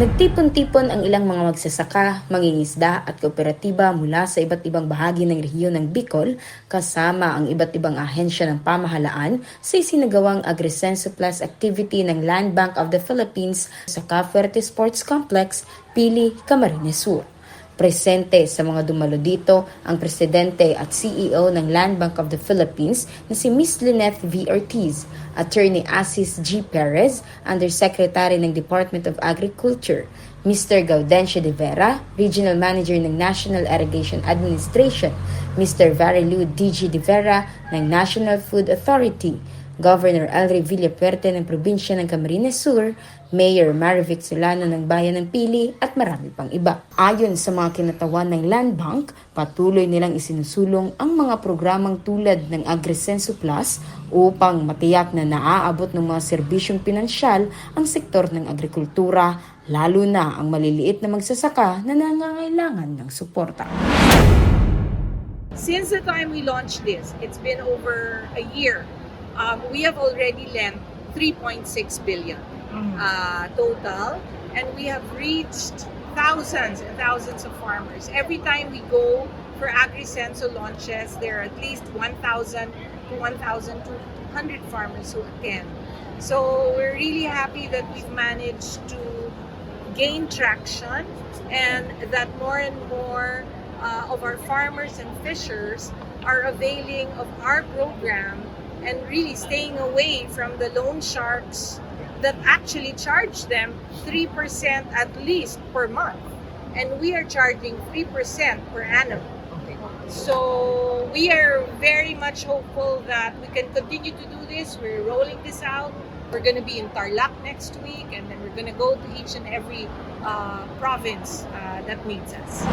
Nagtipon-tipon ang ilang mga magsasaka, mangingisda at kooperatiba mula sa iba't ibang bahagi ng rehiyon ng Bicol kasama ang iba't ibang ahensya ng pamahalaan sa isinagawang Agrisenso Plus activity ng Land Bank of the Philippines sa Cafuerte Sports Complex, Pili, Camarines Sur. Presente sa mga dumalo dito ang Presidente at CEO ng Land Bank of the Philippines na si Ms. Lynette V. Ortiz, Attorney Asis G. Perez, Undersecretary ng Department of Agriculture, Mr. Gaudencio de Vera, Regional Manager ng National Irrigation Administration, Mr. Varilu D.G. de Vera ng National Food Authority, Governor Elry Villapuerte ng Probinsya ng Camarines Sur, Mayor Marivic Solano ng Bayan ng Pili at marami pang iba. Ayon sa mga kinatawan ng Land Bank, patuloy nilang isinusulong ang mga programang tulad ng Agrisenso Plus upang matiyak na naaabot ng mga serbisyong pinansyal ang sektor ng agrikultura, lalo na ang maliliit na magsasaka na nangangailangan ng suporta. Since the time we launched this, it's been over a year. We have already lent 3.6 billion total, and we have reached thousands and thousands of farmers. Every time we go for Agrisenso launches, there are at least 1,000 to 1,200 farmers who attend. So we're really happy that we've managed to gain traction and that more and more of our farmers and fishers are availing of our program and really staying away from the loan sharks that actually charge them 3% at least per month. And we are charging 3% per annum. So we are very much hopeful that we can continue to do this. We're rolling this out. We're going to be in Tarlac next week, and then we're going to go to each and every province that needs us.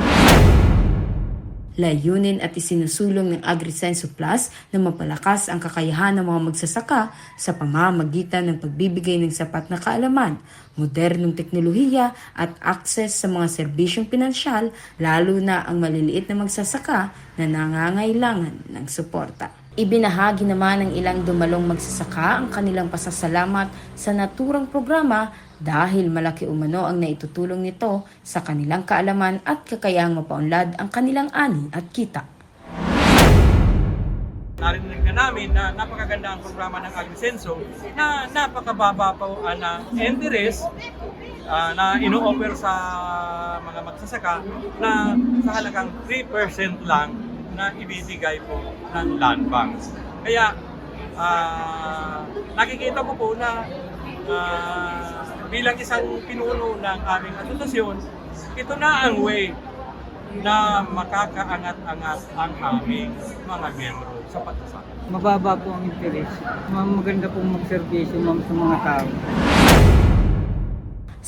Layunin at isinusulong ng Agrisenso Plus na mapalakas ang kakayahan ng mga magsasaka sa pamamagitan ng pagbibigay ng sapat na kaalaman, modernong teknolohiya at akses sa mga serbisyong pinansyal, lalo na ang maliliit na magsasaka na nangangailangan ng suporta. Ibinahagi naman ng ilang dumalong magsasaka ang kanilang pasasalamat sa naturang programa dahil malaki umano ang naitutulong nito sa kanilang kaalaman at kakayahang mapaunlad ang kanilang ani at kita. Narinig na namin na napakaganda ang programa ng Agrisenso na napakababa po na interest na ino-offer sa mga magsasaka na sa halagang 3% lang na ibibigay po ng Land Bank. Kaya nakikita ko po na bilang isang pinuno ng aming asosasyon, ito na ang way na makakaangat-angat ang aming mga miyembro sa pagsasaka. Mababa po ang interest. Maganda pong magserbisyo sa mga tao.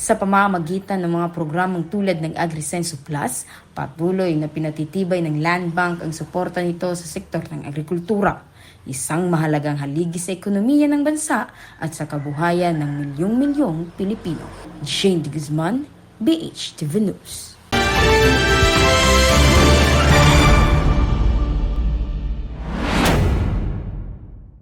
Sa pamamagitan ng mga programang tulad ng Agrisenso Plus, patuloy na pinatitibay ng Land Bank ang suporta nito sa sektor ng agrikultura, isang mahalagang haligi sa ekonomiya ng bansa at sa kabuhayan ng milyong-milyong Pilipino. Jane de Guzman, BH TV News.